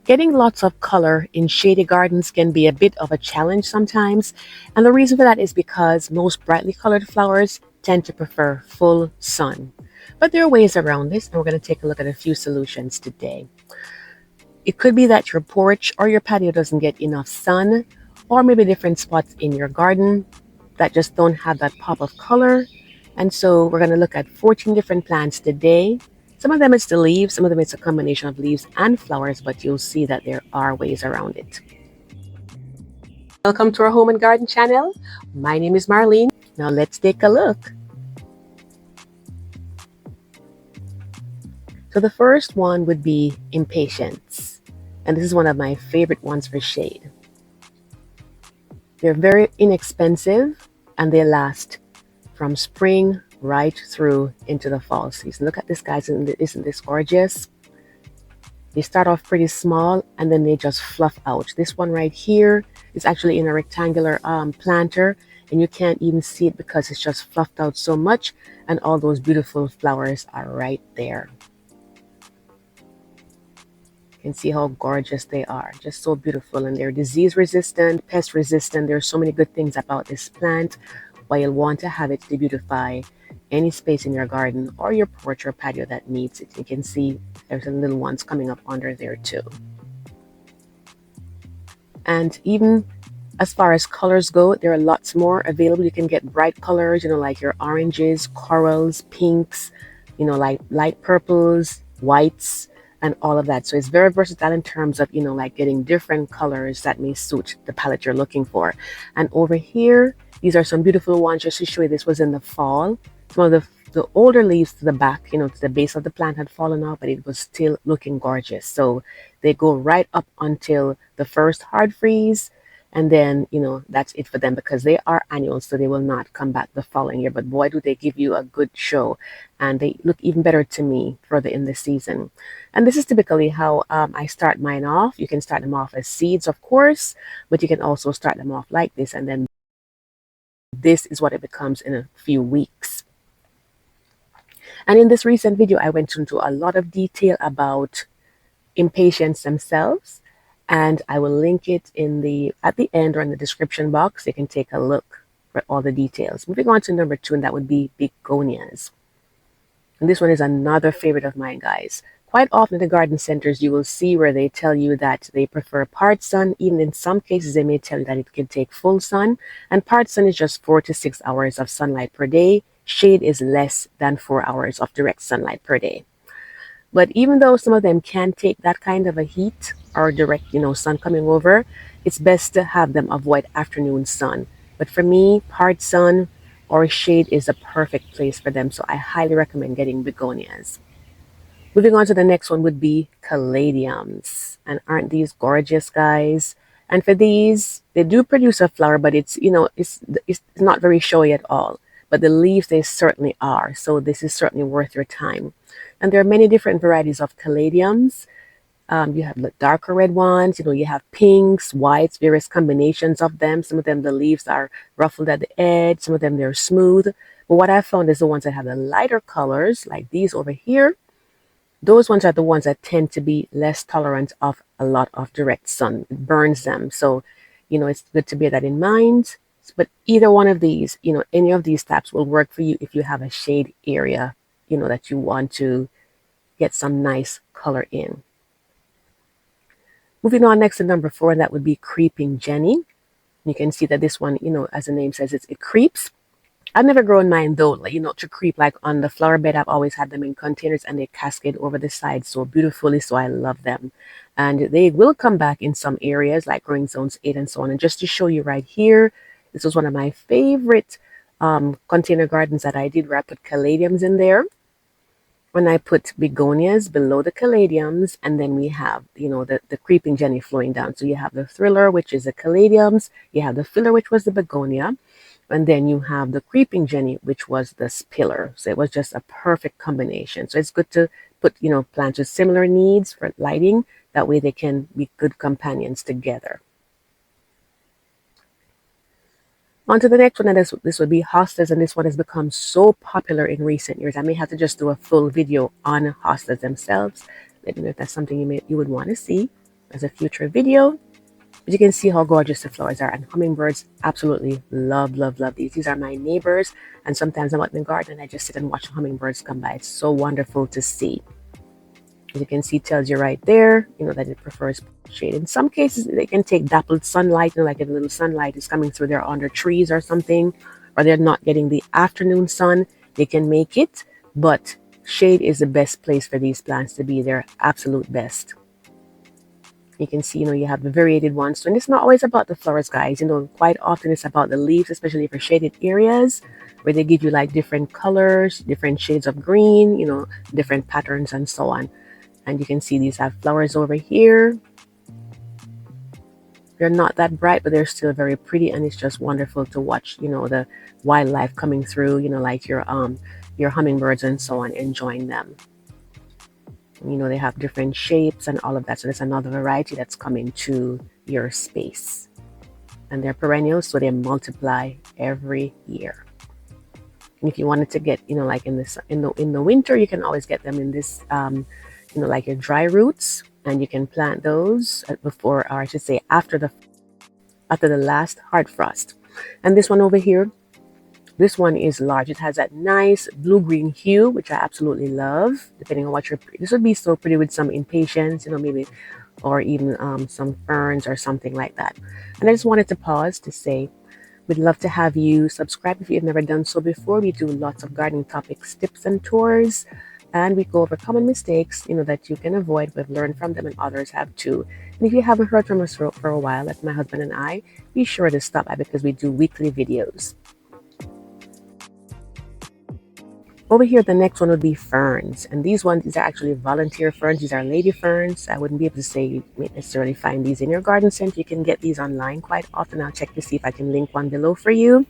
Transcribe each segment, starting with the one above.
Getting lots of color in shady gardens can be a bit of a challenge sometimes, and the reason for that is because most brightly colored flowers tend to prefer full sun. But there are ways around this, and we're going to take a look at a few solutions today. It could be that your porch or your patio doesn't get enough sun, or maybe different spots in your garden that just don't have that pop of color. And so we're going to look at 14 different plants today. Some of them it's the leaves, some of them it's a combination of leaves and flowers, but you'll see that there are ways around it. Welcome to our home and garden channel. My name is Marlene. Now let's take a look. So the first one would be Impatiens. And this is one of my favorite ones for shade. They're very inexpensive and they last from spring right through into the fall season. Look at this, guys. Isn't this gorgeous? They start off pretty small and then they just fluff out. This one right here is actually in a rectangular planter, and you can't even see it because it's just fluffed out so much, and all those beautiful flowers are right there. You can see how gorgeous they are. Just so beautiful, and they're disease resistant, pest resistant. There's so many good things about this plant. Why you'll want to have it to beautify any space in your garden or your porch or patio that needs it. You can see there's some little ones coming up under there too. And even as far as colors go, there are lots more available. You can get bright colors, like your oranges, corals, pinks, like light purples, whites, and all of that. So it's very versatile in terms of, like getting different colors that may suit the palette you're looking for. And over here, these are some beautiful ones just to show you. This was in the fall. Some of the older leaves to the back, to the base of the plant had fallen off, but it was still looking gorgeous. So they go right up until the first hard freeze. And then, that's it for them because they are annuals, so they will not come back the following year. But boy, do they give you a good show. And they look even better to me further in the season. And this is typically how I start mine off. You can start them off as seeds, of course, but you can also start them off like this. And then this is what it becomes in a few weeks. And in this recent video, I went into a lot of detail about Impatiens themselves. And I will link it at the end or in the description box. You can take a look for all the details. Moving on to number 2, and that would be begonias. And this one is another favorite of mine, guys. Quite often in the garden centers, you will see where they tell you that they prefer part sun. Even in some cases, they may tell you that it can take full sun. And part sun is just 4 to 6 hours of sunlight per day. Shade is less than 4 hours of direct sunlight per day. But even though some of them can take that kind of a heat or direct, sun coming over, it's best to have them avoid afternoon sun. But for me, part sun or shade is a perfect place for them. So I highly recommend getting begonias. Moving on to the next one would be caladiums. And aren't these gorgeous, guys? And for these, they do produce a flower, but it's not very showy at all. But the leaves, they certainly are. So this is certainly worth your time. And there are many different varieties of caladiums. You have the darker red ones, you have pinks, whites, various combinations of them. Some of them, the leaves are ruffled at the edge. Some of them, they're smooth. But what I found is the ones that have the lighter colors, like these over here, those ones are the ones that tend to be less tolerant of a lot of direct sun. It burns them. So, it's good to bear that in mind. But either one of these, any of these types will work for you if you have a shade area, that you want to get some nice color in. Moving on next to number 4, and that would be creeping Jenny. You can see that this one, as the name says, it creeps. I've never grown mine though, to creep like on the flower bed. I've always had them in containers and they cascade over the side so beautifully. So I love them. And they will come back in some areas like growing zones 8 and so on. And just to show you right here, this was one of my favorite container gardens that I did, where I put caladiums in there. When I put begonias below the caladiums, and then we have, the creeping Jenny flowing down. So you have the thriller, which is the caladiums. You have the filler, which was the begonia. And then you have the creeping Jenny, which was the spiller. So it was just a perfect combination. So it's good to put, plants with similar needs for lighting. That way they can be good companions together. On to the next one, and this would be hostas, and this one has become so popular in recent years. I may have to just do a full video on hostas themselves. Let me know if that's something you would want to see as a future video. But you can see how gorgeous the flowers are, and hummingbirds absolutely love, love, love these. These are my neighbors, and sometimes I'm out in the garden and I just sit and watch hummingbirds come by. It's so wonderful to see. As you can see, tells you right there, that it prefers shade. In some cases, they can take dappled sunlight, like if a little sunlight is coming through there under trees or something, or they're not getting the afternoon sun, they can make it. But shade is the best place for these plants to be, their absolute best. You can see, you have the variated ones. So, and it's not always about the flowers, guys. Quite often it's about the leaves, especially for shaded areas where they give you like different colors, different shades of green, different patterns and so on. And you can see these have flowers over here. They're not that bright, but they're still very pretty, and it's just wonderful to watch, the wildlife coming through, like your hummingbirds and so on, enjoying them. They have different shapes and all of that. So there's another variety that's coming to your space. And they're perennials, so they multiply every year. And if you wanted to get, like in the winter, you can always get them in this, like your dry roots, and you can plant those before, or I should say, after the last hard frost. And this one over here, this one is large. It has that nice blue-green hue, which I absolutely love, depending on what this would be so pretty with some impatiens, maybe, or even some ferns or something like that. And I just wanted to pause to say, we'd love to have you subscribe if you've never done so before. We do lots of gardening topics, tips, and tours, and we go over common mistakes, that you can avoid. We've learned from them, and others have too. And if you haven't heard from us for a while, like my husband and I, be sure to stop by because we do weekly videos. Over here, the next one would be ferns. And these are actually volunteer ferns. These are lady ferns. I wouldn't be able to say you may necessarily find these in your garden center. You can get these online quite often. I'll check to see if I can link one below for you.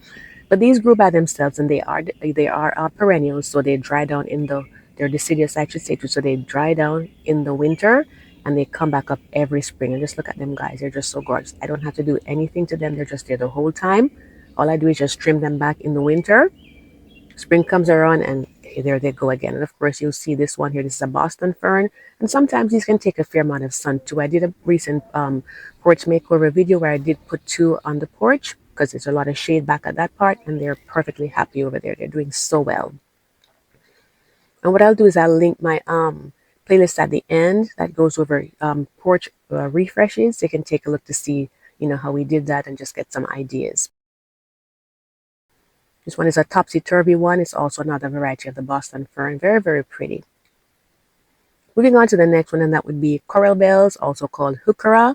But these grew by themselves, and they are perennials, so they dry down they're deciduous, I should say, too. So they dry down in the winter, and they come back up every spring. And just look at them, guys. They're just so gorgeous. I don't have to do anything to them. They're just there the whole time. All I do is just trim them back in the winter. Spring comes around, and there they go again. And of course, you'll see this one here. This is a Boston fern, and sometimes these can take a fair amount of sun too. I did a recent porch makeover video where I did put 2 on the porch because there's a lot of shade back at that part, and they're perfectly happy over there. They're doing so well. And what I'll do is I'll link my playlist at the end that goes over porch refreshes. So you can take a look to see how we did that and just get some ideas. This one is a topsy-turvy one. It's also another variety of the Boston fern. Very, very pretty. Moving on to the next one, and that would be coral bells, also called heuchera.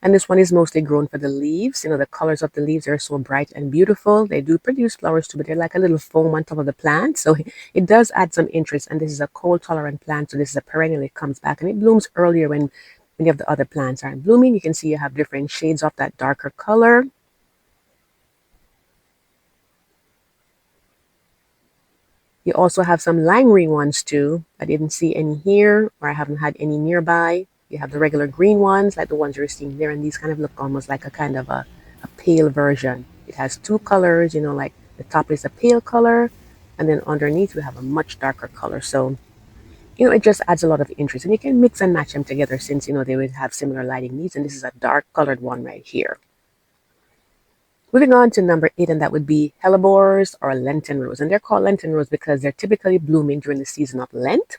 And this one is mostly grown for the leaves. The colors of the leaves are so bright and beautiful. They do produce flowers too, but they're like a little foam on top of the plant. So it does add some interest. And this is a cold-tolerant plant, so this is a perennial. It comes back, and it blooms earlier when many of the other plants aren't blooming. You can see you have different shades of that darker color. You also have some lime green ones too. I didn't see any here, or I haven't had any nearby. You have the regular green ones, like the ones you're seeing there, and these kind of look almost like a kind of a pale version. It has 2 colors, like the top is a pale color, and then underneath we have a much darker color. So, it just adds a lot of interest, and you can mix and match them together since, they would have similar lighting needs, and this is a dark colored one right here. Moving on to number 8, and that would be hellebores or Lenten rose. And they're called Lenten rose because they're typically blooming during the season of Lent,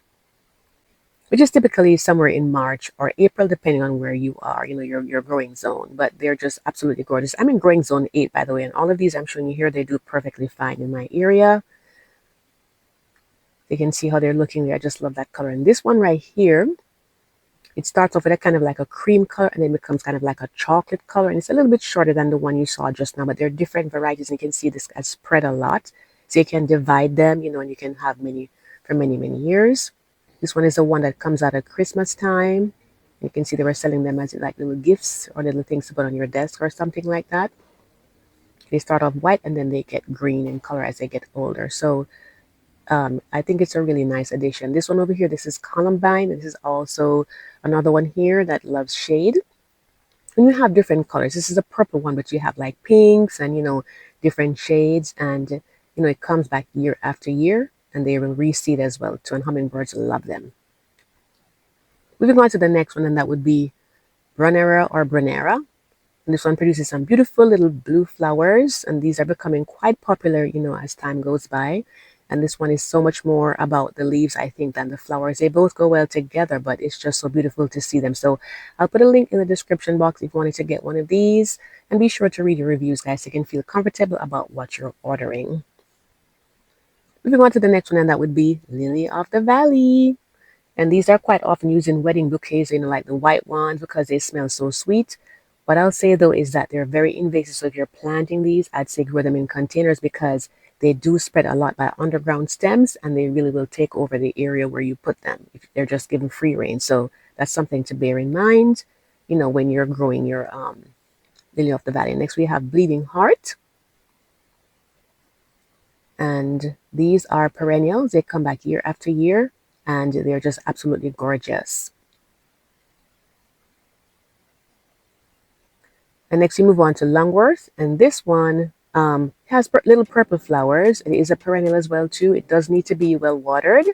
which is typically somewhere in March or April, depending on where you are, your growing zone. But they're just absolutely gorgeous. I'm in growing zone 8, by the way, and all of these I'm showing you here, they do perfectly fine in my area. You can see how they're looking there. I just love that color. And this one right here, it starts off with a kind of like a cream color, and then becomes kind of like a chocolate color. And it's a little bit shorter than the one you saw just now, but they're different varieties. And you can see this has spread a lot. So you can divide them, and you can have many for many, many years. This one is the one that comes out at Christmas time. You can see they were selling them as like little gifts or little things to put on your desk or something like that. They start off white, and then they get green in color as they get older. So I think it's a really nice addition. This one over here, this is Columbine. This is also another one here that loves shade. And you have different colors. This is a purple one, but you have like pinks and, different shades. And, it comes back year after year and they will reseed as well too. And hummingbirds love them. Moving on to the next one, and that would be brunnera or brunnera. And this one produces some beautiful little blue flowers, and these are becoming quite popular, as time goes by. And this one is so much more about the leaves, I think, than the flowers. They both go well together, but it's just so beautiful to see them. So I'll put a link in the description box if you wanted to get one of these. And be sure to read your reviews, guys, so you can feel comfortable about what you're ordering. Moving on to the next one, and that would be Lily of the Valley. And these are quite often used in wedding bouquets, like the white ones, because they smell so sweet. What I'll say though is that they're very invasive. So if you're planting these, I'd say grow them in containers because they do spread a lot by underground stems and they really will take over the area where you put them if they're just given free reign. So that's something to bear in mind, when you're growing your lily of the valley. Next we have bleeding heart. And these are perennials. They come back year after year and they're just absolutely gorgeous. And next we move on to Lungworth. And this one has little purple flowers. It is a perennial as well too. It does need to be well watered.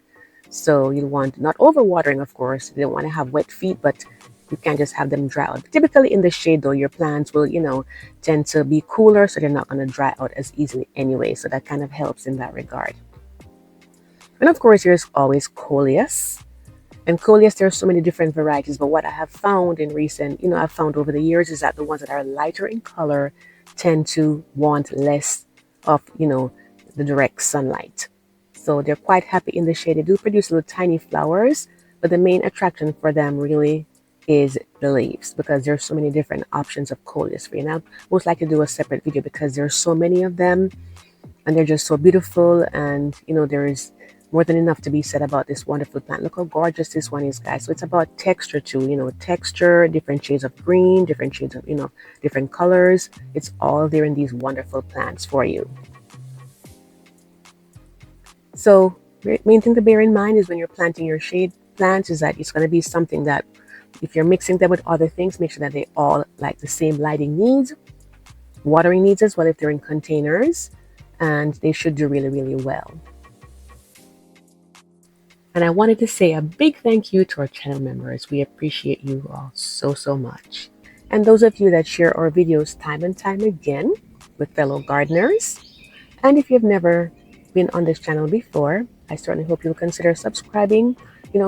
So you want, not over watering, of course. You don't want to have wet feet, but you can't just have them dry out. Typically in the shade though, your plants will, tend to be cooler. So they're not going to dry out as easily anyway. So that kind of helps in that regard. And of course, there's always coleus. And coleus, there are so many different varieties, but what I have found in recent, I've found over the years is that the ones that are lighter in color tend to want less of, the direct sunlight. So they're quite happy in the shade. They do produce little tiny flowers, but the main attraction for them really is the leaves because there's so many different options of coleus for you. And I'll most likely do a separate video because there's so many of them and they're just so beautiful. And there is more than enough to be said about this wonderful plant. Look how gorgeous this one is, guys. So it's about texture too, texture, different shades of green, different shades of, different colors. It's all there in these wonderful plants for you. So main thing to bear in mind is when you're planting your shade plants is that it's going to be something that if you're mixing them with other things, make sure that they all like the same lighting needs, watering needs as well if they're in containers, and they should do really, really well. And I wanted to say a big thank you to our channel members. We appreciate you all so, so much. And those of you that share our videos time and time again with fellow gardeners. And if you've never been on this channel before, I certainly hope you'll consider subscribing.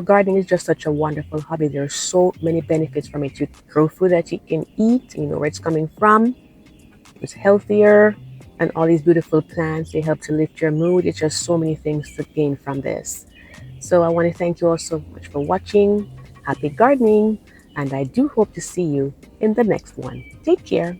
Gardening is just such a wonderful hobby. There are so many benefits from it. You grow food that you can eat, you know where it's coming from. It's healthier. And all these beautiful plants, they help to lift your mood. It's just so many things to gain from this. So I want to thank you all so much for watching. Happy gardening. And I do hope to see you in the next one. Take care.